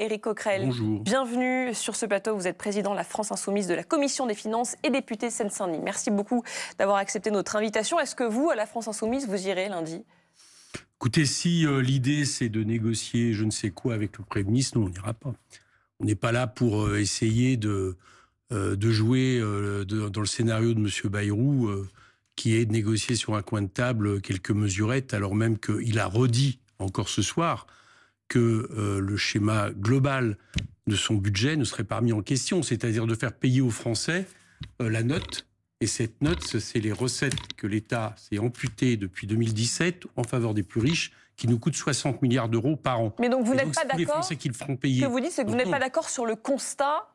Éric Coquerel. Bonjour. Bienvenue sur ce plateau. Vous êtes président de la France Insoumise de la Commission des Finances et député de Seine-Saint-Denis. Merci beaucoup d'avoir accepté notre invitation. Est-ce que vous, à la France Insoumise, vous irez lundi ? Écoutez, si l'idée c'est de négocier je ne sais quoi avec le Premier ministre, non, on n'ira pas. On n'est pas là pour essayer de jouer dans le scénario de M. Bayrou, qui est de négocier sur un coin de table quelques mesurettes, alors même qu'il a redit encore ce soir que le schéma global de son budget ne serait pas mis en question, c'est-à-dire de faire payer aux Français la note. Et cette note, c'est les recettes que l'État s'est amputées depuis 2017 en faveur des plus riches, qui nous coûtent 60 milliards d'euros par an. Mais donc vous n'êtes pas d'accord. Les Français qui le feront payer. Ce que vous dites, c'est que vous n'êtes pas d'accord sur le constat.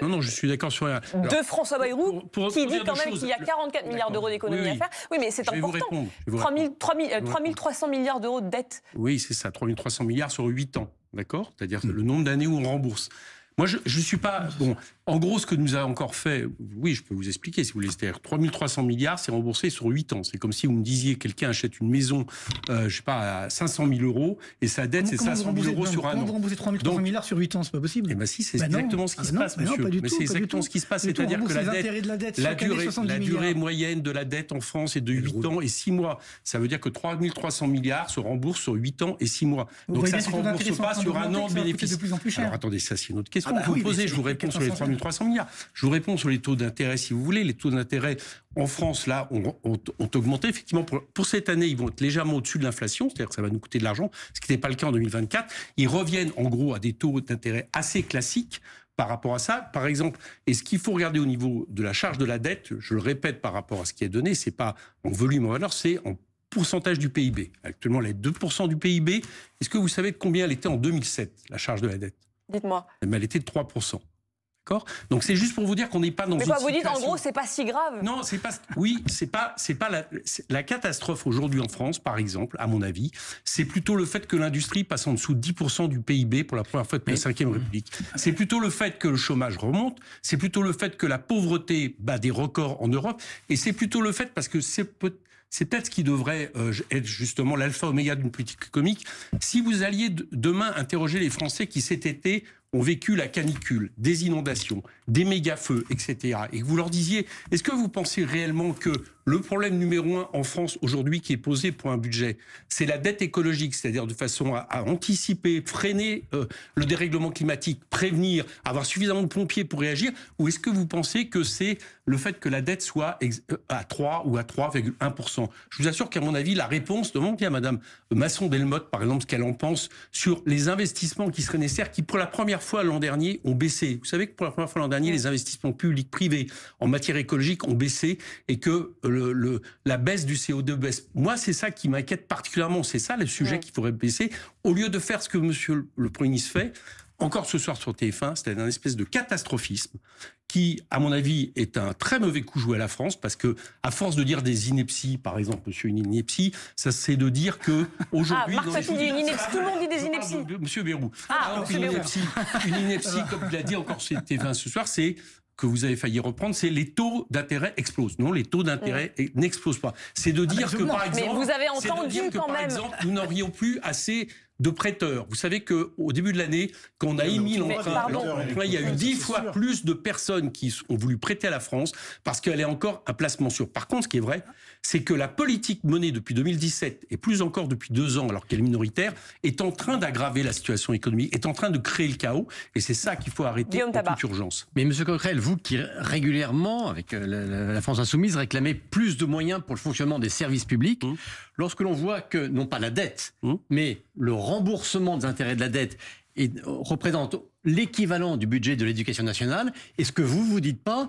Non, je suis d'accord sur de François Bayrou, qui dit quand même qu'il y a 44 milliards d'euros d'économies à faire. Oui, mais c'est important. 3300 milliards d'euros de dette. Oui, c'est ça, 3300 milliards sur 8 ans, d'accord ? C'est-à-dire le nombre d'années où on rembourse. Moi, je ne suis pas... Bon, en gros, ce que nous a encore fait... Oui, je peux vous expliquer, si vous voulez. C'est-à-dire 3300 milliards, c'est remboursé sur 8 ans. C'est comme si vous me disiez, quelqu'un achète une maison, je sais pas, à 500 000 euros, et sa dette, c'est 500 000 euros sur un an. Comment vous remboursez 3300 milliards sur 8 ans ? C'est pas possible. Eh bien si, c'est exactement ce qui se passe, monsieur. Mais c'est exactement ce qui se passe. C'est-à-dire que la durée moyenne de la dette en France est de 8 ans et 6 mois. Ça veut dire que 3300 milliards se remboursent sur 8 ans et 6 mois. Donc ça ne se rembourse pas sur un an de bénéfice. Alors attendez, ça c'est une autre question. Vous me posez, je vous réponds sur les 3300 milliards. Je vous réponds sur les taux d'intérêt, si vous voulez. Les taux d'intérêt en France, là, ont augmenté. Effectivement, pour cette année, ils vont être légèrement au-dessus de l'inflation, c'est-à-dire que ça va nous coûter de l'argent, ce qui n'était pas le cas en 2024. Ils reviennent, en gros, à des taux d'intérêt assez classiques par rapport à ça. Par exemple, et ce qu'il faut regarder au niveau de la charge de la dette, je le répète par rapport à ce qui est donné, c'est pas en volume, en valeur, c'est en pourcentage du PIB. Actuellement, elle est 2% du PIB. Est-ce que vous savez de combien elle était en 2007, la charge de la dette ? Dites-moi. Elle était de 3%. D'accord ? Donc c'est juste pour vous dire qu'on n'est pas dans une situation... Mais quoi, vous dites en gros, c'est pas si grave ? Non, c'est pas... Oui, c'est pas la catastrophe aujourd'hui en France, par exemple, à mon avis, c'est plutôt le fait que l'industrie passe en dessous de 10% du PIB pour la première fois depuis la Ve République. C'est plutôt le fait que le chômage remonte, c'est plutôt le fait que la pauvreté bat des records en Europe, et c'est plutôt le fait, parce que c'est peut-être ce qui devrait être justement l'alpha oméga d'une politique économique. Si vous alliez demain interroger les Français qui cet été ont vécu la canicule, des inondations, des méga-feux, etc., et que vous leur disiez, est-ce que vous pensez réellement que le problème numéro 1 en France aujourd'hui qui est posé pour un budget, c'est la dette écologique, c'est-à-dire de façon à anticiper, freiner le dérèglement climatique, prévenir, avoir suffisamment de pompiers pour réagir, ou est-ce que vous pensez que c'est le fait que la dette soit à 3 ou à 3,1% ? Je vous assure qu'à mon avis, la réponse, demandez à Madame Masson-Delmotte, par exemple, ce qu'elle en pense sur les investissements qui seraient nécessaires, qui pour la première fois l'an dernier ont baissé. Vous savez que pour la première fois l'an dernier, les investissements publics, privés en matière écologique ont baissé et que la baisse du CO2 baisse. Moi, c'est ça qui m'inquiète particulièrement. C'est ça le sujet qu'il faudrait baisser. Au lieu de faire ce que monsieur le Premier ministre fait, encore ce soir sur TF1, c'est un espèce de catastrophisme qui, à mon avis, est un très mauvais coup joué à la France, parce que, à force de dire des inepties, par exemple, monsieur, une ineptie, ça c'est de dire que aujourd'hui. Marc Sauty dit une ineptie, tout le monde dit des inepties. Monsieur Bayrou. Monsieur Bayrou. Une ineptie, comme il a dit encore sur TF1 ce soir, c'est que vous avez failli reprendre, c'est les taux d'intérêt explosent. Non, les taux d'intérêt n'explosent pas. C'est de dire que, par exemple, mais vous avez entendu quand même. Nous n'aurions plus assez de prêteurs. Vous savez qu'au début de l'année, quand on a émis l'emprunt, il y a eu 10 fois plus de personnes qui ont voulu prêter à la France parce qu'elle est encore un placement sûr. Par contre, ce qui est vrai, c'est que la politique menée depuis 2017 et plus encore depuis 2 ans, alors qu'elle est minoritaire, est en train d'aggraver la situation économique, est en train de créer le chaos, et c'est ça qu'il faut arrêter en toute urgence. Mais Monsieur Coquerel, vous qui régulièrement, avec la France Insoumise, réclamez plus de moyens pour le fonctionnement des services publics, lorsque l'on voit que, non pas la dette, mais le remboursement des intérêts de la dette représente l'équivalent du budget de l'éducation nationale, est-ce que vous vous dites pas,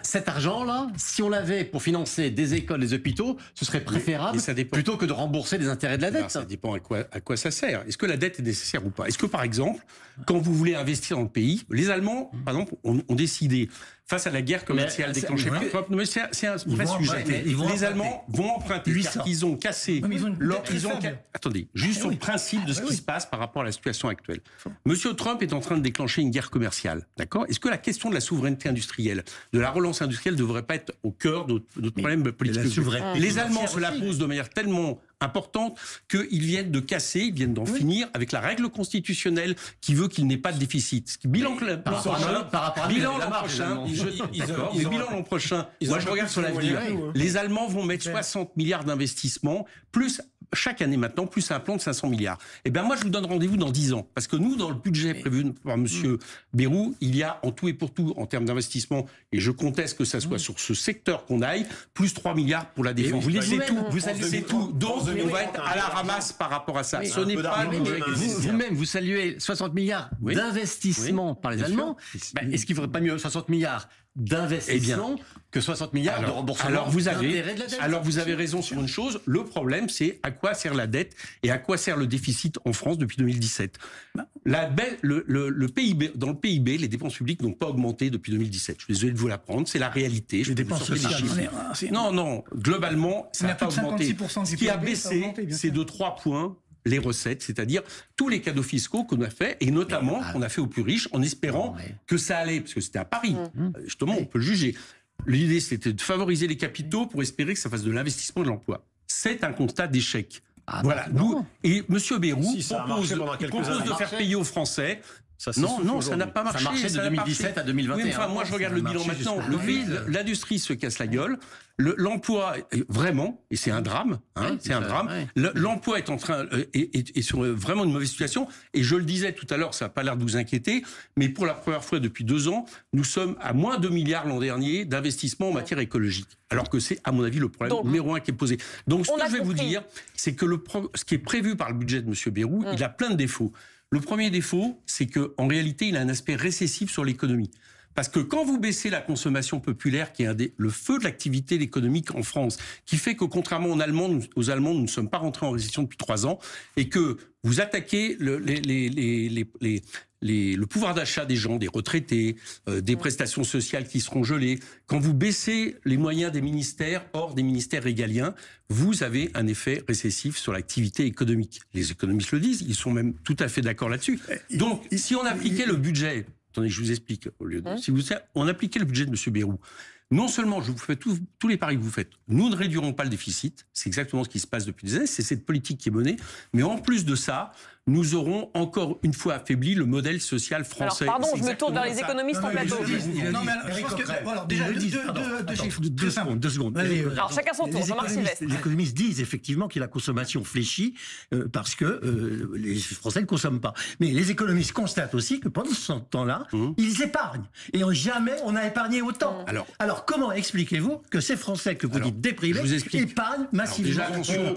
cet argent-là, si on l'avait pour financer des écoles, des hôpitaux, ce serait préférable plutôt que de rembourser des intérêts de la dette? Ça dépend à quoi ça sert. Est-ce que la dette est nécessaire ou pas? Est-ce que, par exemple, quand vous voulez investir dans le pays, les Allemands, par exemple, ont décidédé, face à la guerre commerciale déclenchée par Trump, c'est un vrai sujet. Les Allemands vont emprunter, car ils ont cassé... Attendez, juste sur le principe de ce qui se passe par rapport à la situation actuelle. Monsieur Trump est en train de déclencher une guerre commerciale. D'accord ? Est-ce que la question de la souveraineté industrielle, de la relance industrielle, ne devrait pas être au cœur de notre problème politique ? Les Allemands se la posent de manière tellement importante qu'ils viennent de casser, ils viennent d'en finir avec la règle constitutionnelle qui veut qu'il n'ait pas de déficit. Bilan l'an prochain, moi je regarde sur l'avenir, les Allemands vont mettre 60 milliards d'investissements, plus chaque année maintenant, plus un plan de 500 milliards. Eh bien moi je vous donne rendez-vous dans 10 ans, parce que nous, dans le budget prévu par M. Bayrou, il y a en tout et pour tout, en termes d'investissement, et je conteste que ça soit sur ce secteur qu'on aille, plus 3 milliards pour la défense. C'est tout. Donc on va être à la ramasse par rapport à ça. Ce n'est pas vous-même, vous saluez 60 milliards d'investissement par les Allemands. Est-ce qu'il ne faudrait pas mieux 60 milliards d'investissement que 60 milliards de remboursement d'intérêts de la dette? Alors vous avez raison sur une chose. Le problème, c'est à quoi sert la dette et à quoi sert le déficit en France depuis 2017. Le PIB, dans le PIB, les dépenses publiques n'ont pas augmenté depuis 2017. Je suis désolé de vous l'apprendre. C'est la réalité. Les dépenses sociales. Non. Globalement, ça n'a pas augmenté. Ce qui a baissé, c'est de 3 points les recettes, c'est-à-dire tous les cadeaux fiscaux qu'on a fait, et notamment qu'on a fait aux plus riches, en espérant que ça allait, parce que c'était un pari. Justement, on peut le juger. L'idée, c'était de favoriser les capitaux pour espérer que ça fasse de l'investissement et de l'emploi. C'est un constat d'échec. Et M. Bayrou propose de faire payer aux Français. Ça n'a pas marché. Ça marchait de 2017 à 2021. Oui, enfin, moi, je regarde le bilan maintenant. L'industrie se casse la gueule. L'emploi, vraiment, et c'est un drame, c'est un drame. L'emploi est en train, est sur vraiment une mauvaise situation. Et je le disais tout à l'heure, ça n'a pas l'air de vous inquiéter, mais pour la première fois depuis 2 ans, nous sommes à moins 2 milliards l'an dernier d'investissement en matière écologique. Alors que c'est, à mon avis, le problème numéro 1 qui est posé. Donc, ce que je vais vous dire, c'est que ce qui est prévu par le budget de M. Bayrou, il a plein de défauts. Le premier défaut, c'est qu'en réalité, il a un aspect récessif sur l'économie. Parce que quand vous baissez la consommation populaire, qui est le feu de l'activité économique en France, qui fait que contrairement aux Allemands, nous ne sommes pas rentrés en récession depuis 3 ans, et que vous attaquez le pouvoir d'achat des gens, des retraités, des prestations sociales qui seront gelées, quand vous baissez les moyens des ministères, hors des ministères régaliens, vous avez un effet récessif sur l'activité économique. Les économistes le disent, ils sont même tout à fait d'accord là-dessus. Donc, si on appliquait le budget... Attendez, je vous explique. Si on appliquait le budget de M. Bayrou, non seulement, je vous fais tous les paris que vous faites, nous ne réduirons pas le déficit, c'est exactement ce qui se passe depuis des années, c'est cette politique qui est menée, mais en plus de ça, nous aurons encore une fois affaibli le modèle social français. Alors pardon, je me tourne vers les économistes en plateau. Non mais je pense que... Alors déjà, deux secondes. Alors chacun son tour, Jean-Marc Sylvestre. Les économistes disent effectivement que la consommation fléchit parce que les Français ne consomment pas. Mais les économistes constatent aussi que pendant ce temps-là, ils épargnent. Et jamais on a épargné autant. Alors comment expliquez-vous que ces Français que vous dites déprimés épargnent massivement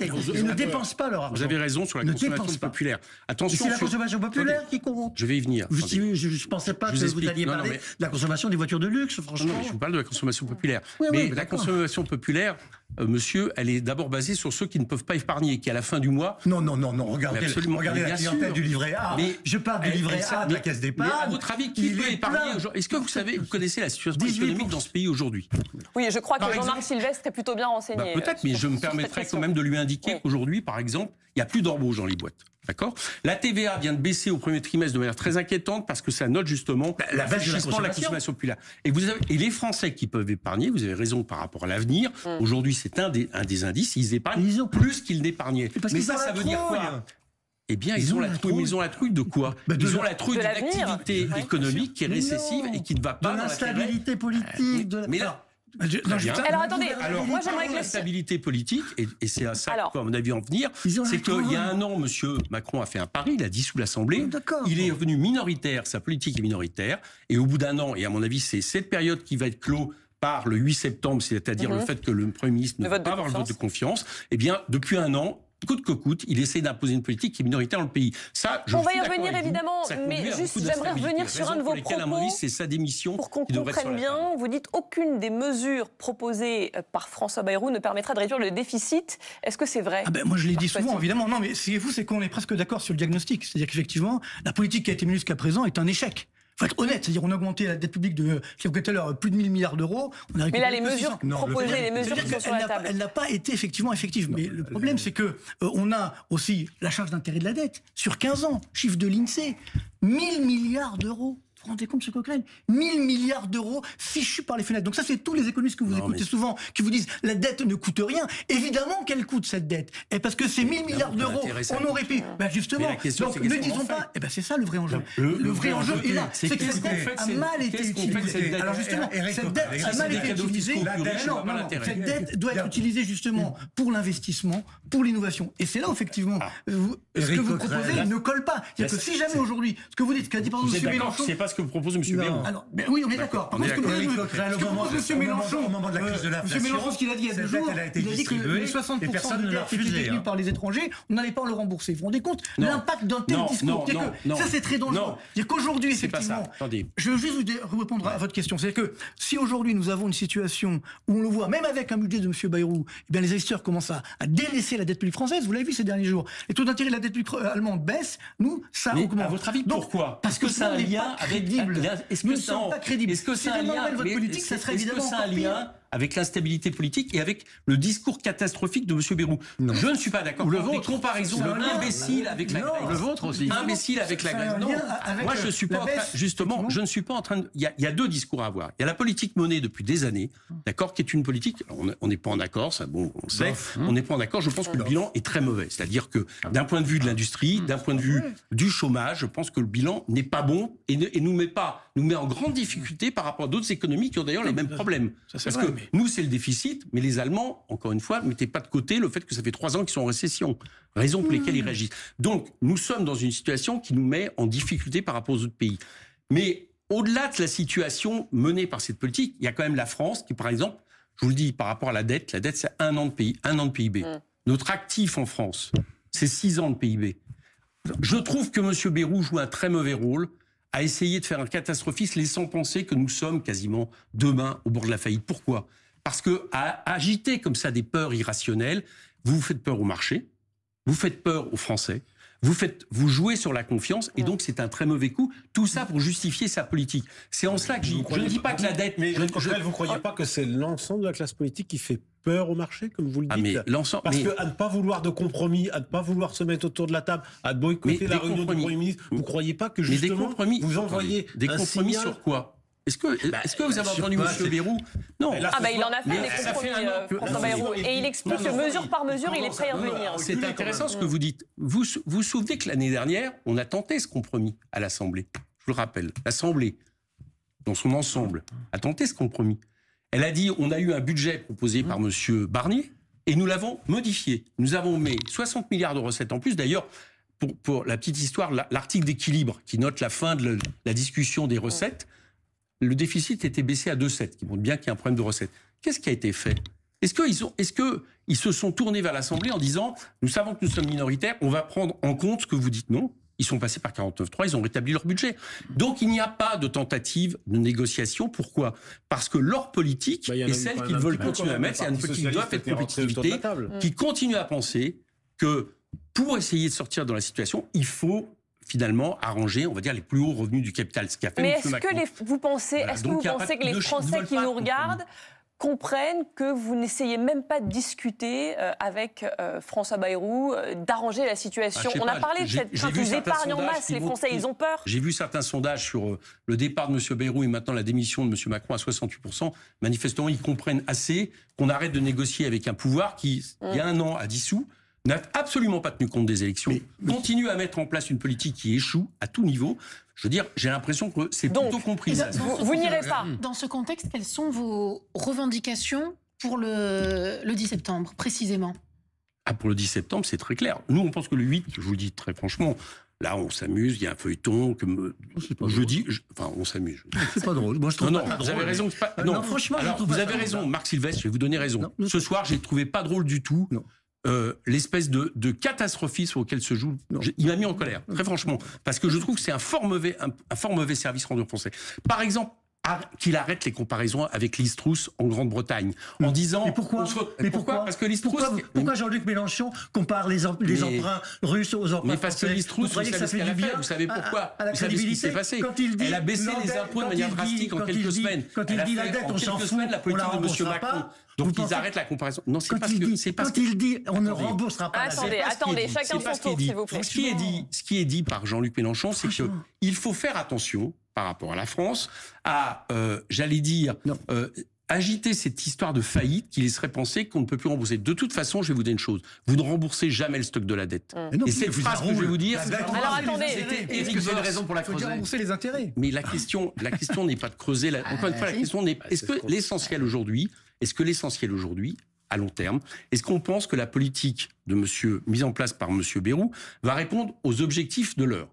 et ne dépensent pas leur argent? Vous avez raison sur la consommation populaire. Attention, c'est la consommation populaire qui compte. Je vais y venir. Je ne pensais pas que vous alliez parler de la consommation des voitures de luxe, franchement. Non, mais je vous parle de la consommation populaire. Mais la consommation populaire, monsieur, elle est d'abord basée sur ceux qui ne peuvent pas épargner, qui à la fin du mois... Non, regardez la clientèle du livret A. Mais je parle du livret A de la caisse d'épargne. Mais à votre avis, qui peut épargner aujourd'hui? Est-ce que vous connaissez la situation économique dans ce pays aujourd'hui? Oui, je crois que Jean-Marc Sylvestre est plutôt bien renseigné. Peut-être, mais je me permettrai quand même de lui indiquer qu'aujourd'hui, par exemple, il n'y a plus d'embauche dans les boîtes. D'accord. La TVA vient de baisser au premier trimestre de manière très inquiétante parce que ça note justement la baisse de la consommation populaire. Et les Français qui peuvent épargner, vous avez raison par rapport à l'avenir. Aujourd'hui, c'est un des indices. Ils épargnent plus qu'ils n'épargnaient. Mais ça veut dire quoi? Eh bien, ils ont la trouille. Mais ils ont la trouille de quoi? Ils ont la trouille d'une activité économique qui est récessive et qui ne va pas dans l'instabilité politique. Mais là. Alors attendez, moi j'aimerais que la stabilité politique, et c'est à ça qu'à mon avis en venir, c'est qu'il y a 1 an, M. Macron a fait un pari, il a dissous l'Assemblée, il est revenu minoritaire, sa politique est minoritaire, et au bout d'1 an, et à mon avis c'est cette période qui va être clos par le 8 septembre, c'est-à-dire le fait que le Premier ministre ne va pas avoir le vote de confiance, eh bien depuis 1 an, coûte que coûte, il essaie d'imposer une politique qui est minoritaire dans le pays. Ça, on va y revenir évidemment, mais juste j'aimerais revenir sur un de vos propos c'est sa démission pour qu'on comprenne bien. Vous dites aucune des mesures proposées par François Bayrou ne permettra de réduire le déficit. Est-ce que c'est vrai? Moi je l'ai dit souvent, évidemment. Non, mais ce qui est fou, c'est qu'on est presque d'accord sur le diagnostic. C'est-à-dire qu'effectivement, la politique qui a été menée jusqu'à présent est un échec. faut être honnête, c'est-à-dire on a augmenté la dette publique de, je l'ai tout à l'heure, plus de 1 000 milliards d'euros. Mais là, les mesures proposées, les mesures qui sont sur la table. Elle n'a pas été effectivement effective. Mais le problème, c'est que on a aussi la charge d'intérêt de la dette sur 15 ans, chiffre de l'INSEE, 1 000 milliards d'euros. Vous vous rendez compte, M. Coquerel, 1 000 milliards d'euros fichus par les fenêtres. Donc ça, c'est tous les économistes que vous écoutez souvent, qui vous disent la dette ne coûte rien. Évidemment qu'elle coûte, cette dette. Et parce que ces 1 000 milliards d'euros, on aurait pu... justement, donc ne disons pas... c'est ça le vrai enjeu. Le vrai enjeu est là. C'est que cette dette a mal été utilisée. Alors justement, cette dette a mal été utilisée. Cette dette doit être utilisée justement pour l'investissement, pour l'innovation. Et c'est là, effectivement, ce que vous proposez ne colle pas. C'est-à-dire que si jamais aujourd'hui, ce que vous dites, ce qu'a dit par exemple M. Mélenchon... Ce que vous propose M. Bayrou. Oui, on est d'accord. M. Mélenchon, au moment de la crise de l'inflation, M. Mélenchon, ce qu'il a dit il y a 2 jours, il a dit que les 60% de dettes qui étaient détenues par les étrangers, on n'allait pas le rembourser. Vous vous rendez compte l'impact d'un tel discours? Ça, c'est très dangereux. C'est qu'aujourd'hui, effectivement, je veux juste vous répondre à votre question. C'est que si aujourd'hui nous avons une situation où on le voit, même avec un budget de M. Bayrou, les investisseurs commencent à délaisser la dette publique française. Vous l'avez vu ces derniers jours. Les taux d'intérêt de la dette publique allemande baissent. Nous, ça augmente. À votre avis, pourquoi? Parce que ça a un lien avec... Nous ne sommes pas crédibles. Est-ce que c'est un lien votre politique, ça serait évidemment un lien avec l'instabilité politique et avec le discours catastrophique de M. Bayrou? Je ne suis pas d'accord. Le vôtre. Des comparaisons imbéciles avec la Grèce. Le vôtre aussi. Imbécile avec la Grèce. Non. Moi, je suis pas justement, je ne suis pas en train de... Il y a 2 discours à avoir. Il y a la politique menée depuis des années, d'accord, qui est une politique... On n'est pas en accord, ça, bon, on sait. On n'est pas en accord. Je pense que le bilan est très mauvais. C'est-à-dire que d'un point de vue de l'industrie, d'un point de vue du chômage, je pense que le bilan n'est pas bon et nous met en grande difficulté par rapport à d'autres économies qui ont d'ailleurs les mêmes problèmes. Parce que nous, c'est le déficit, mais les Allemands, encore une fois, ne mettez pas de côté le fait que ça fait 3 ans qu'ils sont en récession. Raison pour lesquelles ils réagissent. Donc, nous sommes dans une situation qui nous met en difficulté par rapport aux autres pays. Mais au-delà de la situation menée par cette politique, il y a quand même la France qui, par exemple, je vous le dis, par rapport à la dette, c'est 1 an de PIB. Notre actif en France, c'est 6 ans de PIB. Je trouve que M. Bayrou joue un très mauvais rôle à essayer de faire un catastrophisme, laissant penser que nous sommes quasiment demain au bord de la faillite. Pourquoi? Parce que à agiter comme ça des peurs irrationnelles, vous faites peur au marché, vous faites peur aux Français, vous jouez sur la confiance, et donc c'est un très mauvais coup. Tout ça pour justifier sa politique. C'est en cela que je ne dis pas que la dette... Mais vous ne croyez pas que c'est l'ensemble de la classe politique qui fait peur au marché, comme vous le dites? Parce qu'à ne pas vouloir de compromis, à ne pas vouloir se mettre autour de la table, à boycotter la réunion du Premier ministre, vous ne croyez pas que justement vous envoyez des compromis sur quoi? Est-ce que vous avez entendu M. Bayrou? Non. Il en a fait des compromis, François Bayrou. Et il explique que mesure par mesure, il est prêt à revenir. C'est intéressant ce que vous dites. Vous vous souvenez que l'année dernière, on a tenté ce compromis à l'Assemblée. Je vous le rappelle. L'Assemblée, dans son ensemble, a tenté ce compromis. Elle a dit, on a eu un budget proposé par M. Barnier et nous l'avons modifié. Nous avons mis 60 milliards de recettes en plus. D'ailleurs, pour la petite histoire, l'article d'équilibre qui note la fin de la discussion des recettes, le déficit était baissé à 2,7, qui montre bien qu'il y a un problème de recettes. Qu'est-ce qui a été fait? Est-ce qu'ils se sont tournés vers l'Assemblée en disant « Nous savons que nous sommes minoritaires, on va prendre en compte ce que vous dites ». Non, ils sont passés par 49.3, ils ont rétabli leur budget. Donc il n'y a pas de tentative de négociation. Pourquoi? Parce que leur politique est celle qu'ils veulent continuer à mettre. C'est une politique qui doit faire compétitivité, qui continue à penser que pour essayer de sortir de la situation, il faut finalement arranger, on va dire, les plus hauts revenus du capital. Ce qu'a fait Mais est-ce que vous pensez que les Français qui nous regardent comprennent que vous n'essayez même pas de discuter avec François Bayrou, d'arranger la situation? On a parlé de cette crainte d'épargne en masse, les Français, ils ont peur. J'ai vu certains sondages sur le départ de M. Bayrou et maintenant la démission de M. Macron à 68%. Manifestement, ils comprennent assez qu'on arrête de négocier avec un pouvoir qui, il y a 1 an, a dissous, n'a absolument pas tenu compte des élections, continue à mettre en place une politique qui échoue à tout niveau. Je veux dire, j'ai l'impression que c'est plutôt compris. Vous n'irez pas. Dans ce contexte, quelles sont vos revendications pour le 10 septembre, précisément? Pour le 10 septembre, c'est très clair. Nous, on pense que le 8, je vous le dis très franchement, là, on s'amuse, il y a un feuilleton. On s'amuse. C'est pas drôle. Moi, je trouve pas drôle. Vous avez raison. Non, franchement, vous avez raison, Marc Sylvestre, je vais vous donner raison. Ce soir, j'ai trouvé pas drôle du tout. Non. L'espèce de catastrophisme auquel se joue, il m'a mis en colère, très franchement, parce que je trouve que c'est un fort mauvais service rendu aux Français. Par exemple, qu'il arrête les comparaisons avec Liz Truss en Grande-Bretagne, en disant... Mais pourquoi Parce que Liz Truss... Pourquoi Jean-Luc Mélenchon compare les emprunts russes aux emprunts français? Mais parce que Liz Truss, vous savez ce qu'elle a fait, vous savez pourquoi, vous savez ce qui s'est passé. Elle a baissé les impôts de manière drastique en quelques semaines. Quand il dit la dette, on s'en fout, la politique de M. Macron. Donc ils arrêtent la comparaison. Non, c'est parce que... Quand il dit on ne remboursera pas... Attendez, chacun son tour, s'il vous plaît. Ce qui est dit par Jean-Luc Mélenchon, c'est qu'il faut faire attention par rapport à la France, à, j'allais dire, agiter cette histoire de faillite qui laisserait penser qu'on ne peut plus rembourser. De toute façon, je vais vous dire une chose, vous ne remboursez jamais le stock de la dette. Et cette phrase que je vais vous dire... Alors attendez, est-ce que c'est une raison pour la creuser? Rembourser les intérêts. Mais la question n'est pas de creuser... Encore une fois, la question n'est... Est-ce que l'essentiel aujourd'hui, à long terme, est-ce qu'on pense que la politique mise en place par M. Bayrou va répondre aux objectifs de l'heure?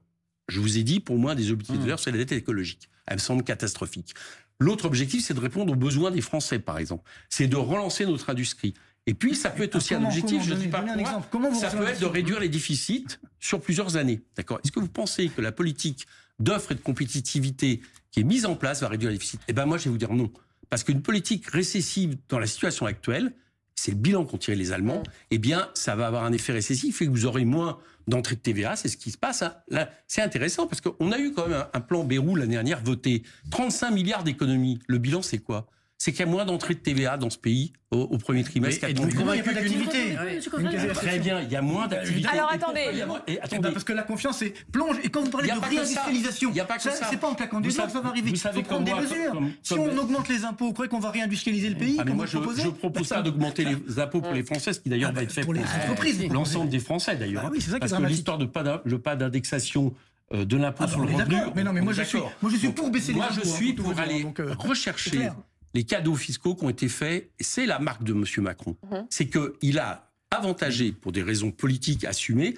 Je vous ai dit, pour moi, des objectifs de l'heure, c'est la dette écologique. Elle me semble catastrophique. L'autre objectif, c'est de répondre aux besoins des Français, par exemple. C'est de relancer notre industrie. Et puis, ça peut être aussi un objectif, je ne dis pas quoi, ça peut être de réduire les déficits sur plusieurs années. D'accord? Est-ce que vous pensez que la politique d'offre et de compétitivité qui est mise en place va réduire les déficits? Eh bien, moi, je vais vous dire non. Parce qu'une politique récessive dans la situation actuelle, c'est le bilan qu'ont tiré les Allemands, eh bien, ça va avoir un effet récessif et que vous aurez moins d'entrée de TVA, c'est ce qui se passe. Hein. Là, c'est intéressant parce qu'on a eu quand même un plan Bayrou l'année dernière voté. 35 milliards d'économies. Le bilan, c'est quoi? C'est qu'il y a moins d'entrée de TVA dans ce pays au premier trimestre. Et donc, il n'y a pas d'activité. Très bien, il y a moins d'activité. Alors attendez. Parce que la confiance plonge. Et quand vous parlez de réindustrialisation, c'est pas en claquant des doigts que ça va arriver. Il faut prendre des mesures. Si on augmente les impôts, vous croyez qu'on va réindustrialiser le pays? Moi, je propose pas d'augmenter les impôts pour les Français, ce qui d'ailleurs va être fait pour les entreprises. L'ensemble des Français d'ailleurs. Parce que l'histoire de pas d'indexation de l'impôt sur le revenu. Mais non, mais moi je suis pour baisser les impôts. Moi je suis pour aller rechercher les cadeaux fiscaux qui ont été faits. C'est la marque de M. Macron. C'est qu'il a avantagé, pour des raisons politiques assumées,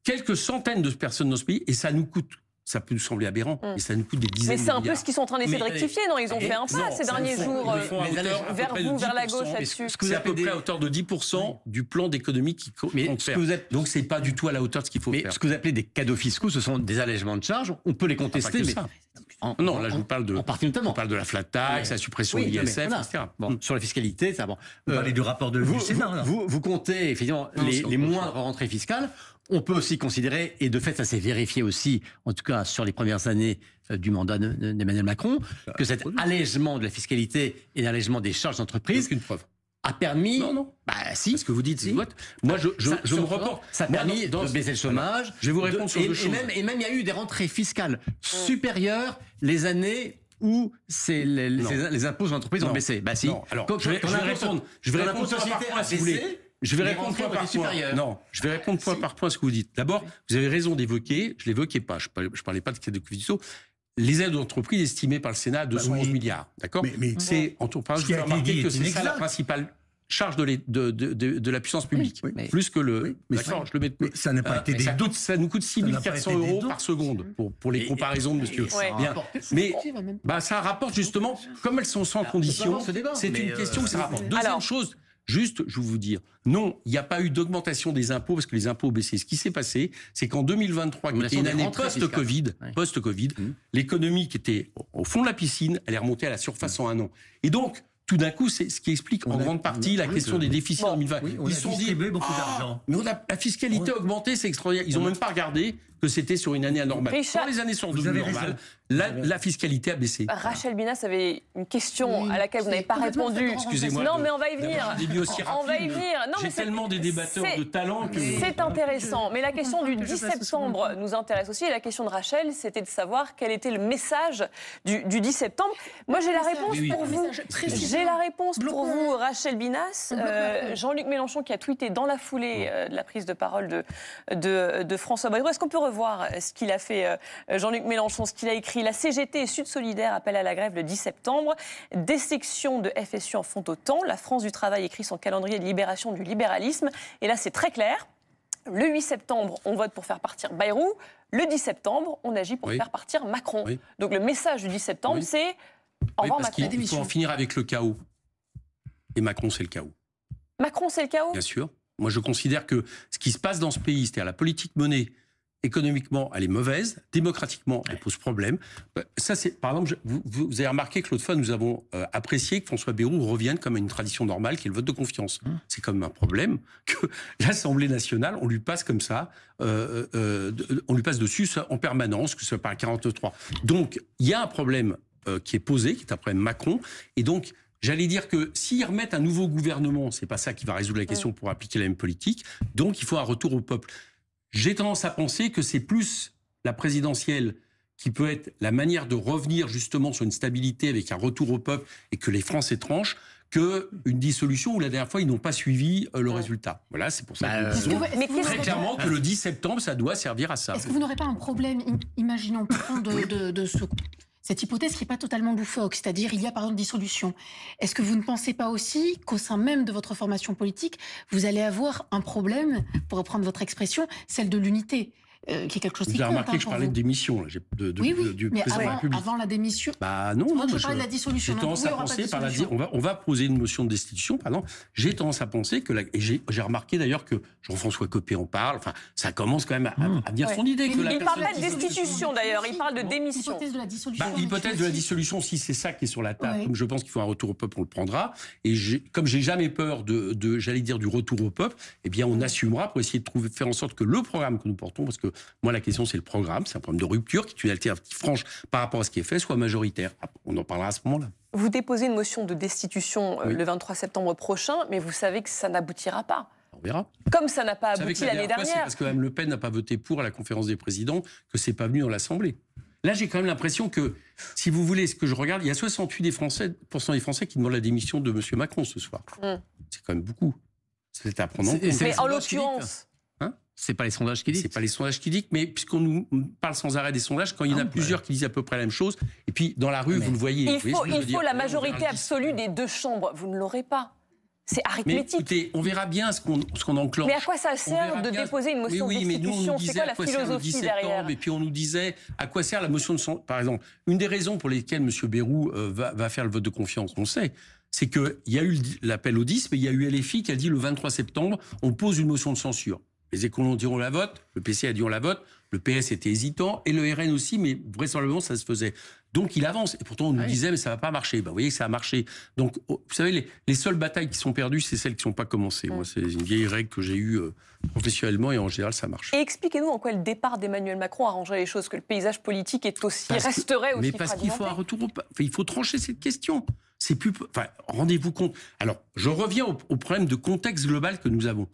quelques centaines de personnes dans ce pays, et ça nous coûte. Ça peut nous sembler aberrant, mais ça nous coûte des dizaines de milliards. Mais c'est un peu ce qu'ils sont en train d'essayer de rectifier, non? Ils ont fait un pas ces derniers jours vers vous, vers la gauche là-dessus. C'est à peu près à hauteur de 10% du plan d'économie qui compte faire. Donc c'est pas du tout à la hauteur de ce qu'il faut faire. Mais ce que vous appelez des cadeaux fiscaux, ce sont des allègements de charges. On peut les contester, mais... Non, là je vous parle de... En partie notamment. On parle de la flat tax, la suppression de l'ISF, etc. Sur la fiscalité, ça... On parlait du rapport de Sénat. Vous comptez, effectivement, les moindres rentrées fiscales. On peut aussi considérer, et de fait ça s'est vérifié aussi, en tout cas sur les premières années du mandat d'Emmanuel Macron, que cet allègement de la fiscalité et l'allègement des charges d'entreprises a permis... Non. Bah si. Parce que vous dites... Moi, je me reporte. Ça a permis de baisser le chômage. Je vais vous répondre sur deux choses. Et même il y a eu des rentrées fiscales supérieures les années où les impôts sur l'entreprise ont baissé. Bah si. Alors, je vais répondre. Je vais répondre point par point, si vous voulez. Je vais répondre point par point. Non, je vais répondre point par point à ce que vous dites. D'abord, vous avez raison d'évoquer, je l'évoquais pas, je parlais pas de cadeaux fiscaux, les aides aux entreprises estimées par le Sénat à 211 milliards. D'accord? Mais c'est, en tout cas, je vous fais remarquer que c'est ça la principale charge de la puissance publique. Plus que le... je le mets... Ça n'a pas été des doutes. Ça nous coûte 6 400 € par seconde pour les comparaisons de monsieur. Bien. Mais ça rapporte justement, comme elles sont sans condition, c'est une question que ça rapporte. Deuxième chose... Juste, je vais vous dire, non, il n'y a pas eu d'augmentation des impôts parce que les impôts ont baissé. Ce qui s'est passé, c'est qu'en 2023, qui était une année post-Covid, l'économie qui était au fond de la piscine, elle est remontée à la surface en un an. Et donc, tout d'un coup, c'est ce qui explique en grande partie la question des déficits en 2020. Ils se sont dit, beaucoup d'argent. Mais la fiscalité a augmenté, c'est extraordinaire. Ils n'ont même pas regardé que c'était sur une année anormale. Quand les années sont devenues normales, la fiscalité a baissé. Rachel Binas avait une question à laquelle vous n'avez pas répondu. Excusez-moi. Non, mais on va y venir. On va y venir. J'ai tellement des débatteurs de talent que... C'est intéressant. Mais la question du 10 septembre nous intéresse aussi. Et la question de Rachel, c'était de savoir quel était le message du 10 septembre. Moi, j'ai la réponse pour vous. J'ai la réponse pour vous, Rachel Binas. Jean-Luc Mélenchon qui a tweeté dans la foulée de la prise de parole de François Bayrou. Est-ce qu'on peut revoir ce qu'il a fait, Jean-Luc Mélenchon, ce qu'il a écrit? La CGT et Sud Solidaire appellent à la grève le 10 septembre. Des sections de FSU en font autant. La France du travail écrit son calendrier de libération du libéralisme. Et là, c'est très clair. Le 8 septembre, on vote pour faire partir Bayrou. Le 10 septembre, on agit pour faire partir Macron. Donc le message du 10 septembre, c'est au revoir Macron. Il faut en finir avec le chaos. Et Macron, c'est le chaos. Macron, c'est le chaos? Bien sûr. Moi, je considère que ce qui se passe dans ce pays, c'est-à-dire la politique menée économiquement, elle est mauvaise. Démocratiquement, elle pose problème. Ça, c'est, par exemple, vous avez remarqué que l'autre fois, nous avons apprécié que François Bayrou revienne comme à une tradition normale, qui est le vote de confiance. C'est quand même un problème que l'Assemblée nationale, on lui passe comme ça, on lui passe dessus en permanence, que ce soit par 49.3. Donc, il y a un problème qui est posé, qui est un problème Macron. Et donc, j'allais dire que s'ils remettent un nouveau gouvernement, c'est pas ça qui va résoudre la question pour appliquer la même politique. Donc, il faut un retour au peuple. J'ai tendance à penser que c'est plus la présidentielle qui peut être la manière de revenir justement sur une stabilité avec un retour au peuple et que les Français tranchent, qu'une dissolution où la dernière fois ils n'ont pas suivi le résultat. Voilà, c'est pour ça que nous disons très clairement que le 10 septembre, ça doit servir à ça. Est-ce que vous n'aurez pas un problème, imaginons, de cette hypothèse qui n'est pas totalement loufoque, c'est-à-dire il y a par exemple dissolution. Est-ce que vous ne pensez pas aussi qu'au sein même de votre formation politique, vous allez avoir un problème, pour reprendre votre expression, celle de l'unité qui est quelque chose qui compte. Vous avez remarqué que je parlais de démission, là, du président de la République. Avant la démission. Bah non, moi je parlais de la dissolution. J'ai tendance à penser on va poser une motion de destitution, pardon. J'ai tendance à penser que et j'ai remarqué d'ailleurs que Jean-François Copé en parle. Enfin, ça commence quand même à dire son idée. Il ne parle pas de destitution d'ailleurs, il parle de démission. L'hypothèse de la dissolution. L'hypothèse de la dissolution, si c'est ça qui est sur la table, comme je pense qu'il faut un retour au peuple, on le prendra. Et comme j'ai jamais peur j'allais dire du retour au peuple, eh bien on assumera pour essayer de faire en sorte que le programme que nous portons, parce que moi la question c'est le programme, c'est un problème de rupture qui est une alternative franche par rapport à ce qui est fait, soit majoritaire. On en parlera à ce moment-là. Vous déposez une motion de destitution le 23 septembre prochain, mais vous savez que ça n'aboutira pas. On verra. Comme ça n'a pas abouti l'année dernière. C'est parce que Mme Le Pen n'a pas voté pour à la conférence des présidents que c'est pas venu dans l'Assemblée. Là, j'ai quand même l'impression que, si vous voulez, ce que je regarde, il y a 68% des Français qui demandent la démission de M. Macron ce soir. C'est quand même beaucoup. C'est à prendre en compte. Mais en l'occurrence... C'est pas les sondages qui disent. C'est pas les sondages qui disent, mais puisqu'on nous parle sans arrêt des sondages, quand il y en a plusieurs qui disent à peu près la même chose, et puis dans la rue, vous le voyez. Il faut la majorité absolue des deux chambres. Vous ne l'aurez pas. C'est arithmétique. Mais écoutez, on verra bien ce qu'on enclenche. Mais à quoi ça sert de déposer une motion de destitution? C'est quoi la philosophie derrière? Et puis on nous disait à quoi sert la motion de... Par exemple, une des raisons pour lesquelles M. Bayrou va faire le vote de confiance, on sait, c'est qu'il y a eu l'appel au 10, mais il y a eu LFI qui a dit le 23 septembre, on pose une motion de censure. Les écolos ont dit on la vote, le PC a dit on la vote, le PS était hésitant, et le RN aussi, mais vraisemblablement ça se faisait. Donc il avance, et pourtant on nous disait mais ça va pas marcher. Vous voyez que ça a marché. Donc vous savez, les seules batailles qui sont perdues, c'est celles qui sont pas commencées. Moi, c'est une vieille règle que j'ai eue professionnellement, et en général ça marche. Et expliquez-nous en quoi le départ d'Emmanuel Macron arrangerait les choses, que le paysage politique est aussi, resterait aussi fragmenté. Mais parce qu'il faut un retour il faut trancher cette question. C'est plus... Enfin, rendez-vous compte. Alors, je reviens au problème de contexte global que nous avons.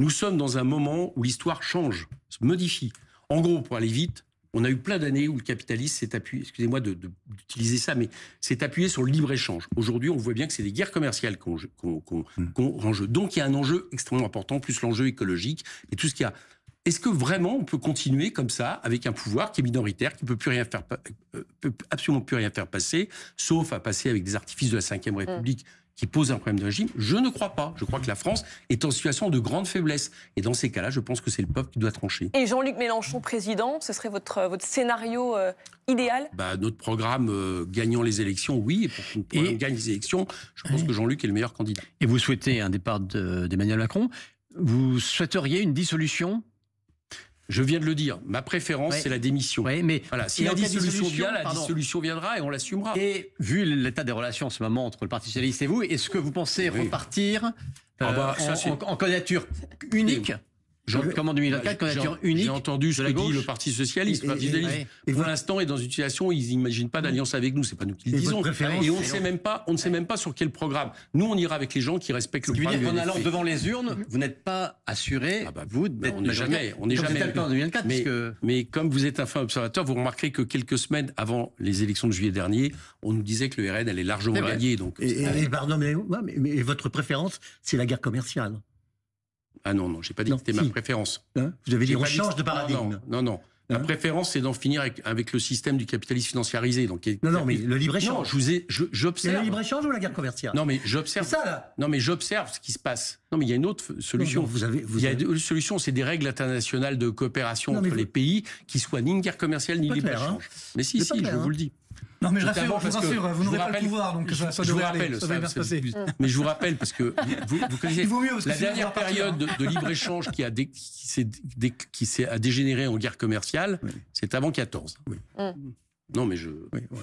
Nous sommes dans un moment où l'histoire change, se modifie. En gros, pour aller vite, on a eu plein d'années où le capitalisme s'est appuyé, excusez-moi d'utiliser ça, mais s'est appuyé sur le libre-échange. Aujourd'hui, on voit bien que c'est des guerres commerciales qu'on en jeu. Donc il y a un enjeu extrêmement important, plus l'enjeu écologique et tout ce qu'il y a. Est-ce que vraiment on peut continuer comme ça, avec un pouvoir qui est minoritaire, qui peut absolument plus rien faire passer, sauf à passer avec des artifices de la Ve République qui pose un problème de régime? Je ne crois pas. Je crois que la France est en situation de grande faiblesse. Et dans ces cas-là, je pense que c'est le peuple qui doit trancher. Et Jean-Luc Mélenchon, président, ce serait votre scénario idéal? Notre programme gagnant les élections, oui. Et pour qu'on gagne les élections, je pense que Jean-Luc est le meilleur candidat. Et vous souhaitez un départ d'Emmanuel Macron. Vous souhaiteriez une dissolution? Je viens de le dire, ma préférence, c'est la démission. Oui, mais voilà, si la dissolution vient, la dissolution viendra et on l'assumera. Et vu l'état des relations en ce moment entre le Parti socialiste et vous, est-ce que vous pensez repartir en candidature unique comme en 2024, candidature unique? J'ai entendu ce que dit le Parti socialiste. Le Parti socialiste, pour l'instant, est dans une situation où ils n'imaginent pas d'alliance avec nous. C'est pas nous qui le disons. Et on ne sait même pas sur quel programme. Nous, on ira avec les gens qui respectent le programme. Ce qui veut dire qu'en allant devant les urnes, vous n'êtes pas assuré, vous, d'être majoritaire. On n'est jamais. En 2024, mais comme vous êtes un fin observateur, vous remarquerez que quelques semaines avant les élections de juillet dernier, on nous disait que le RN allait largement gagner. Pardon, mais votre préférence, c'est la guerre commerciale. Ah non, j'ai pas dit que c'était ma préférence. Vous avez dit on change de paradigme. Non. Ma préférence, c'est d'en finir avec le système du capitalisme financiarisé. Donc, non, mais le libre-échange. Non, j'observe. C'est le libre-échange ou la guerre commerciale? Non, mais j'observe. C'est ça, là. Non, mais j'observe ce qui se passe. Non, mais il y a une autre solution. Il y a une solution, c'est des règles internationales de coopération entre les pays qui soient ni une guerre commerciale ni libre-échange. Mais si, je vous le dis. Non, mais je vous rassure, vous n'aurez pas le pouvoir, donc ça va bien se passer. Mais je vous rappelle, parce que vous connaissez la dernière période de libre-échange qui a dégénéré en guerre commerciale, c'est avant 14. Oui. Non, mais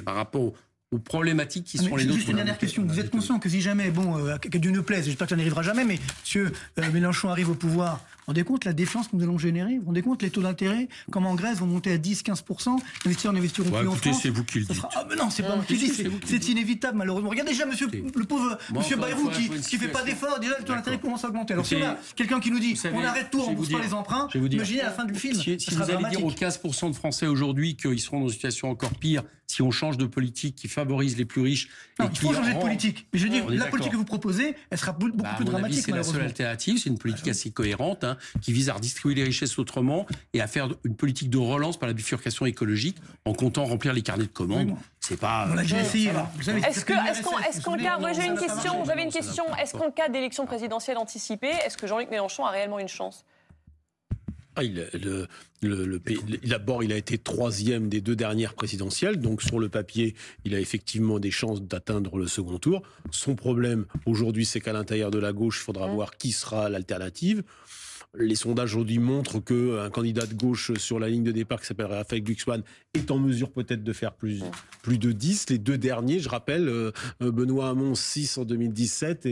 par rapport aux problématiques qui sont les nôtres. Juste une dernière question. Vous êtes conscient que si jamais, que Dieu ne plaise, j'espère que ça n'arrivera jamais, mais M. Mélenchon arrive au pouvoir, vous vous rendez compte la défiance que nous allons générer? Vous vous rendez compte les taux d'intérêt, comme en Grèce, vont monter à 10-15%? Les investisseurs n'investiront plus en France. C'est vous qui le dites. Ah, mais non, c'est pas moi qui le dis. C'est inévitable, malheureusement. Regardez déjà le pauvre M. Bayrou qui ne fait pas d'efforts. Déjà, les taux d'intérêt commencent à augmenter. Alors, si on a quelqu'un qui nous dit on arrête tout, on ne rembourse pas les emprunts, imaginez à la fin du film. Si vous allez dire aux 15% de Français aujourd'hui qu'ils seront dans une situation encore pire si on change de politique qui favorise les plus riches. Non, il faut changer de politique. Mais je veux dire, la politique que vous proposez, elle sera beaucoup plus dramatique. C'est la seule alternative. C'est une politique assez cohérente qui vise à redistribuer les richesses autrement et à faire une politique de relance par la bifurcation écologique en comptant remplir les carnets de commandes. C'est pas. On l'a déjà essayé. Est-ce qu'en cas, j'avais une question. Est-ce qu'en cas d'élection présidentielle anticipée, est-ce que Jean-Luc Mélenchon a réellement une chance? D'abord, il a été 3e des 2 dernières présidentielles, donc sur le papier, il a effectivement des chances d'atteindre le second tour. Son problème aujourd'hui, c'est qu'à l'intérieur de la gauche, il faudra voir qui sera l'alternative. Les sondages aujourd'hui montrent qu'un candidat de gauche sur la ligne de départ qui s'appelle Raphaël Glucksmann est en mesure peut-être de faire plus de 10. Les 2 derniers, je rappelle, Benoît Hamon 6 en 2017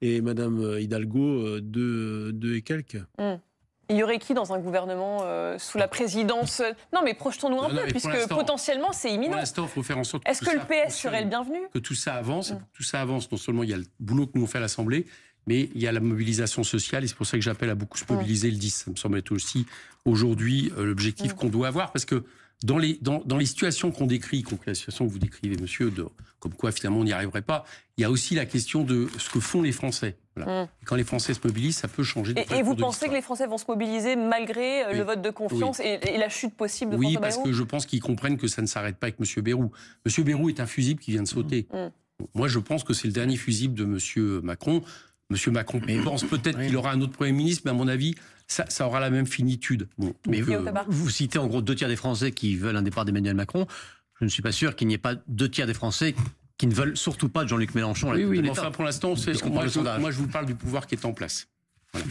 et Madame Hidalgo 2 et quelques. Il y aurait qui dans un gouvernement sous la présidence? Non, mais projetons-nous un peu, puisque potentiellement c'est imminent. Pour l'instant, il faut faire en sorte Est-ce que le PS serait le bienvenu? Que tout ça avance. Et pour que tout ça avance, non seulement il y a le boulot que nous on fait à l'Assemblée, mais il y a la mobilisation sociale. Et c'est pour ça que j'appelle à beaucoup se mobiliser le 10. Ça me semble être aussi aujourd'hui l'objectif qu'on doit avoir. Parce que dans les situations qu'on décrit, comme la situation que vous décrivez, monsieur, comme quoi finalement on n'y arriverait pas, il y a aussi la question de ce que font les Français. Voilà. Quand les Français se mobilisent, ça peut changer. Et vous pensez que les Français vont se mobiliser malgré le vote de confiance et la chute possible de François Bayrou? Oui, parce que je pense qu'ils comprennent que ça ne s'arrête pas avec M. Bayrou. M. Bayrou est un fusible qui vient de sauter. Moi, je pense que c'est le dernier fusible de M. Macron. M. Macron pense peut-être qu'il aura un autre Premier ministre, mais à mon avis, ça aura la même finitude. Bon, mais vous citez en gros 2 tiers des Français qui veulent un départ d'Emmanuel Macron. Je ne suis pas sûr qu'il n'y ait pas 2 tiers des Français qui ne veulent surtout pas de Jean-Luc Mélenchon. Oui, mais enfin, pour l'instant, moi, je vous parle du pouvoir qui est en place. Voilà.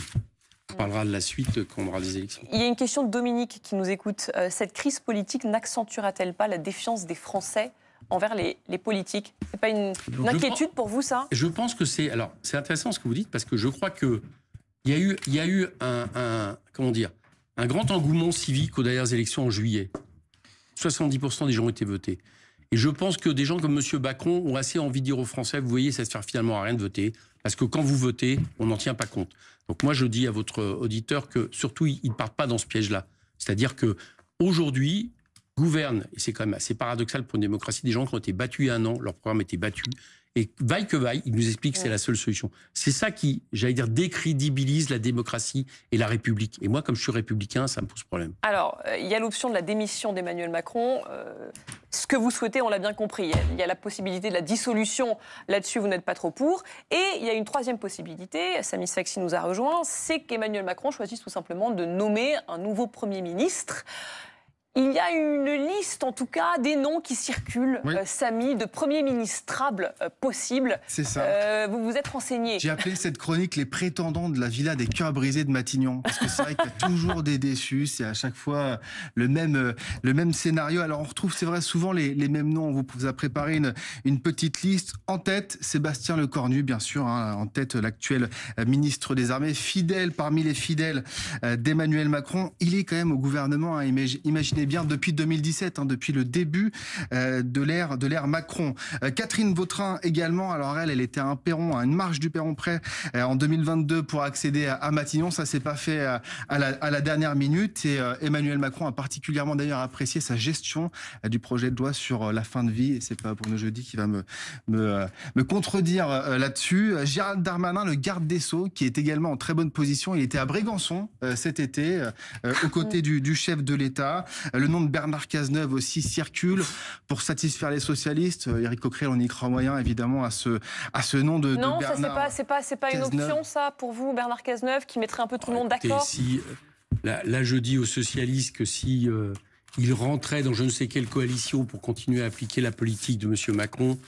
On parlera de la suite quand on aura des élections. Il y a une question de Dominique qui nous écoute. Cette crise politique n'accentuera-t-elle pas la défiance des Français envers les politiques? C'est pas une inquiétude pour vous, ça? Je pense que c'est... Alors, c'est intéressant ce que vous dites, parce que je crois qu'il y a eu un grand engouement civique aux dernières élections en juillet. 70% des gens ont été votés. Et je pense que des gens comme M. Macron ont assez envie de dire aux Français, vous voyez, ça ne sert finalement à rien de voter, parce que quand vous votez, on n'en tient pas compte. Donc moi, je dis à votre auditeur que surtout, il ne part pas dans ce piège-là. C'est-à-dire qu'aujourd'hui, gouvernent, et c'est quand même assez paradoxal pour une démocratie, des gens qui ont été battus il y a 1 an, leur programme a été battu, et vaille que vaille, ils nous expliquent que c'est la seule solution. C'est ça qui, j'allais dire, décrédibilise la démocratie et la République. Et moi, comme je suis républicain, ça me pose problème. Alors, il y a l'option de la démission d'Emmanuel Macron. Ce que vous souhaitez, on l'a bien compris. Il y a la possibilité de la dissolution. Là-dessus, vous n'êtes pas trop pour. Et il y a une 3e possibilité, Samy Sfaxi nous a rejoint, c'est qu'Emmanuel Macron choisisse tout simplement de nommer un nouveau Premier ministre. Il y a une liste, en tout cas, des noms qui circulent, Samy, de premiers ministrables possibles. C'est ça. Vous vous êtes renseigné. J'ai appelé cette chronique les prétendants de la villa des cœurs brisés de Matignon. Parce que c'est vrai qu'il y a toujours des déçus. C'est à chaque fois le même scénario. Alors on retrouve, c'est vrai, souvent les mêmes noms. On vous a préparé une petite liste. En tête, Sébastien Lecornu, bien sûr. En tête, l'actuel ministre des Armées. Fidèle parmi les fidèles d'Emmanuel Macron. Il est quand même au gouvernement. Imaginez bien depuis 2017, depuis le début de l'ère Macron. Catherine Vautrin également, alors elle était à un perron, à une marche du perron près en 2022 pour accéder à Matignon. Ça s'est pas fait à la dernière minute et Emmanuel Macron a particulièrement d'ailleurs apprécié sa gestion du projet de loi sur la fin de vie et c'est pas Bruno Jeudi qui va me contredire là-dessus. Gérald Darmanin, le garde des Sceaux, qui est également en très bonne position. Il était à Brégançon cet été aux côtés du chef de l'État. Le nom de Bernard Cazeneuve aussi circule pour satisfaire les socialistes. Éric Coquerel, on y croit moyen évidemment à ce nom de Bernard. Non, c'est pas une option ça pour vous, Bernard Cazeneuve, qui mettrait un peu tout le monde d'accord. Là, je dis aux socialistes que si il rentrait dans je ne sais quelle coalition pour continuer à appliquer la politique de M. Macron,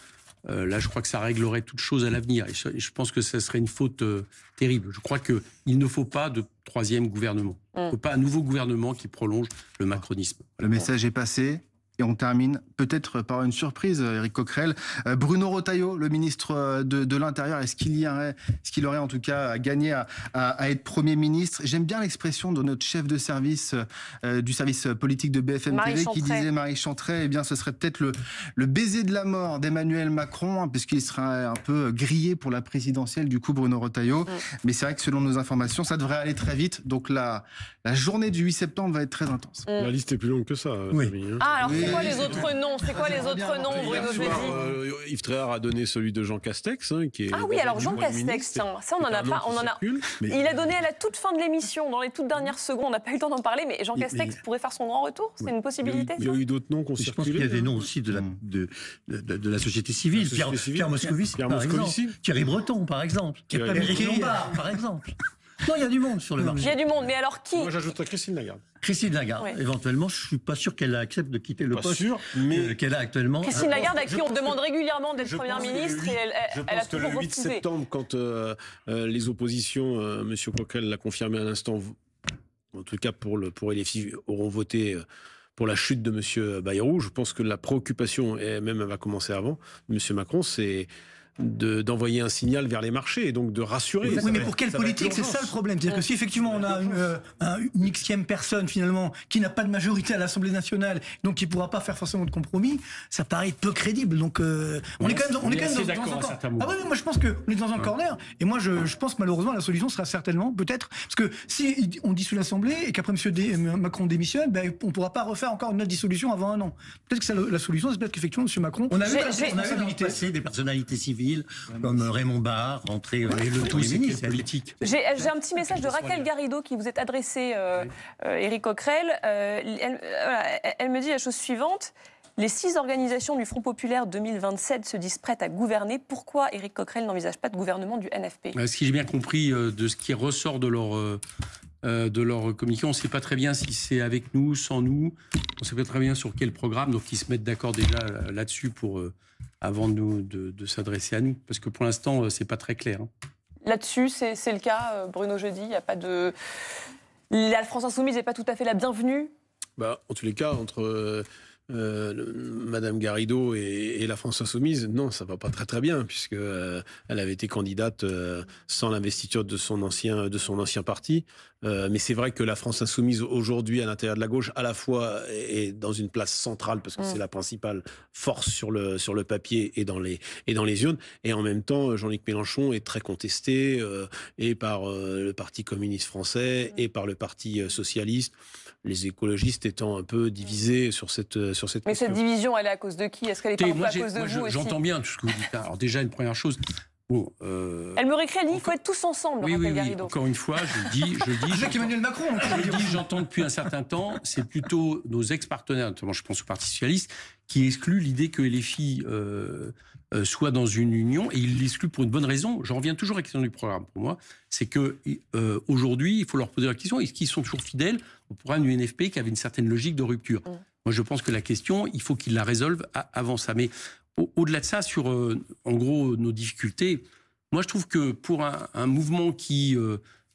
là, je crois que ça réglerait toute chose à l'avenir. Et je pense que ça serait une faute terrible. Je crois qu'il ne faut pas de troisième gouvernement. Il ne faut pas un nouveau gouvernement qui prolonge le macronisme. Le message est passé. Et on termine peut-être par une surprise, Éric Coquerel. Bruno Retailleau, le ministre de l'Intérieur, est-ce qu'il aurait en tout cas à gagner à être Premier ministre? J'aime bien l'expression de notre chef de service du service politique de BFM TV qui disait, Marie Chantray, eh bien ce serait peut-être le baiser de la mort d'Emmanuel Macron, hein, puisqu'il serait un peu grillé pour la présidentielle, du coup Bruno Retailleau. Mais c'est vrai que selon nos informations, ça devrait aller très vite. Donc la journée du 8 septembre va être très intense. La liste est plus longue que ça. Oui. Famille, hein. Ah, alors c'est quoi les autres noms? C'est quoi les autres noms, Bruno Jeudi? Yves Tréhard a donné celui de Jean Castex, hein, qui est. Ah oui, alors Jean Castex, tiens, ça on en a pas, Il a donné à la toute fin de l'émission, dans les toutes dernières secondes, on n'a pas eu le temps d'en parler, mais Jean Castex pourrait faire son grand retour. C'est une possibilité. Il y a eu d'autres noms qu'on circulé. Je pense qu'il y a des noms aussi de la société civile. Pierre Moscovici, par exemple. Thierry Breton, par exemple. Éric Lombard, par exemple. Non, il y a du monde sur le marché. Il y a du monde, mais alors qui? Moi, j'ajouterais Christine Lagarde. Christine Lagarde, éventuellement, je ne suis pas sûr qu'elle accepte de quitter le poste qu'elle a actuellement. Christine Lagarde, à qui on demande régulièrement d'être Première ministre, et elle a toujours refusé. Je pense que le 8 septembre, quand les oppositions, M. Coquerel l'a confirmé à l'instant, en tout cas pour LFI, auront voté pour la chute de M. Bayrou, je pense que la préoccupation, et même elle va commencer avant, de M. Macron, c'est d'envoyer un signal vers les marchés et donc de rassurer. Oui, mais pour quelle politique? C'est ça le problème. C'est-à-dire que si effectivement on a une xème personne finalement qui n'a pas de majorité à l'Assemblée nationale, donc qui ne pourra pas faire forcément de compromis, ça paraît peu crédible. Donc on est quand même dans un corner. Ah oui, moi je pense qu'on est dans un corner. Et moi je pense malheureusement la solution sera certainement peut-être parce que si on dissout l'Assemblée et qu'après M. Macron démissionne, ben, on ne pourra pas refaire encore une autre dissolution avant un an. Peut-être que la solution c'est peut-être qu'effectivement M. Macron. On a vu des personnalités civiles comme Raymond Barre, rentrer le tout ministre politique. J'ai un petit message de Raquel Garrido qui vous est adressé, Éric Coquerel. Elle me dit la chose suivante. Les 6 organisations du Front Populaire 2027 se disent prêtes à gouverner. Pourquoi Éric Coquerel n'envisage pas de gouvernement du NFP? Si j'ai bien compris de ce qui ressort de leur communiqué, on ne sait pas très bien si c'est avec nous, sans nous. On ne sait pas très bien sur quel programme. Donc ils se mettent d'accord déjà là-dessus avant de s'adresser à nous. Parce que pour l'instant, ce n'est pas très clair. Hein. Là-dessus, c'est le cas, Bruno Jeudi. Il n'y a pas de... La France Insoumise n'est pas tout à fait la bienvenue. En tous les cas, entre Madame Garrido et la France Insoumise, non, ça va pas très très bien, puisque elle avait été candidate sans l'investiture de son ancien parti. Mais c'est vrai que la France Insoumise aujourd'hui à l'intérieur de la gauche, à la fois est dans une place centrale parce que c'est la principale force sur le papier et dans les urnes, et en même temps Jean-Luc Mélenchon est très contesté et par le Parti communiste français et par le Parti socialiste. Les écologistes étant un peu divisés sur cette question. Mais cette division, elle est à cause de qui? Est-ce qu'elle est pas à cause de vous aussi? J'entends bien tout ce que vous dites. Alors déjà, une première chose... Bon, elle me réécrit, elle dit qu'il faut être tous ensemble, Raquel Garrido. Encore une fois, je dis... Avec Emmanuel Macron. J'entends depuis un certain temps, c'est plutôt nos ex-partenaires, notamment je pense au Parti Socialiste, qui excluent l'idée que LFI soit dans une union, et ils l'excluent pour une bonne raison. J'en reviens toujours à la question du programme, pour moi. C'est qu'aujourd'hui, il faut leur poser la question, est-ce qu'ils sont toujours fidèles au programme du NFP qui avait une certaine logique de rupture? Moi, je pense que la question, il faut qu'ils la résolvent avant ça. Mais au-delà de ça, sur, en gros, nos difficultés, moi, je trouve que pour un mouvement qui,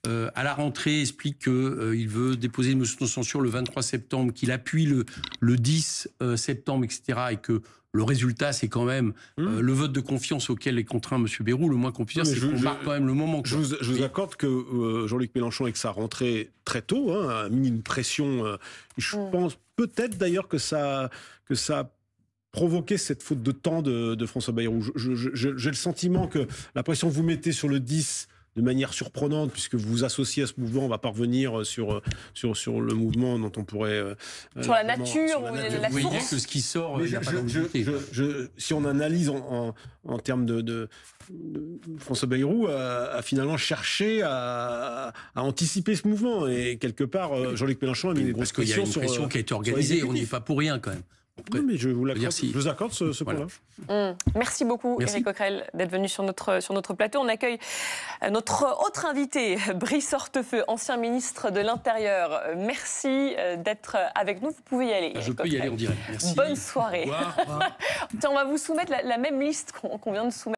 à la rentrée, explique qu'il veut déposer une motion de censure le 23 septembre, qu'il appuie le 10 septembre, etc., et que le résultat, c'est quand même le vote de confiance auquel est contraint M. Bayrou, le moins qu'on puisse dire, c'est qu'on marque quand même le moment. Je vous accorde que Jean-Luc Mélenchon, avec sa rentrée très tôt, a mis une pression. Je pense peut-être d'ailleurs que ça a provoqué cette faute de temps de François Bayrou. J'ai le sentiment que la pression que vous mettez sur le 10 de manière surprenante, puisque vous vous associez à ce mouvement, on va pas revenir sur le mouvement dont on pourrait... sur la nature, ou la source. Vous voyez que ce qui sort, il n'y a pas d'ambiguïté. Si on analyse en termes de François Bayrou a finalement cherché à anticiper ce mouvement. Et quelque part, Jean-Luc Mélenchon a mis une grosse pression. Parce qu'il y a une pression qui a été organisée, on n'y est pas pour rien quand même. Oui, mais je vous accorde ce point-là. Merci beaucoup, Éric Coquerel, d'être venu sur notre plateau. On accueille notre autre invité, Brice Hortefeux, ancien ministre de l'Intérieur. Merci d'être avec nous. Vous pouvez y aller. Je peux y aller en direct. Merci. Bonne soirée. Au revoir. Tiens, on va vous soumettre la même liste qu'on vient de soumettre.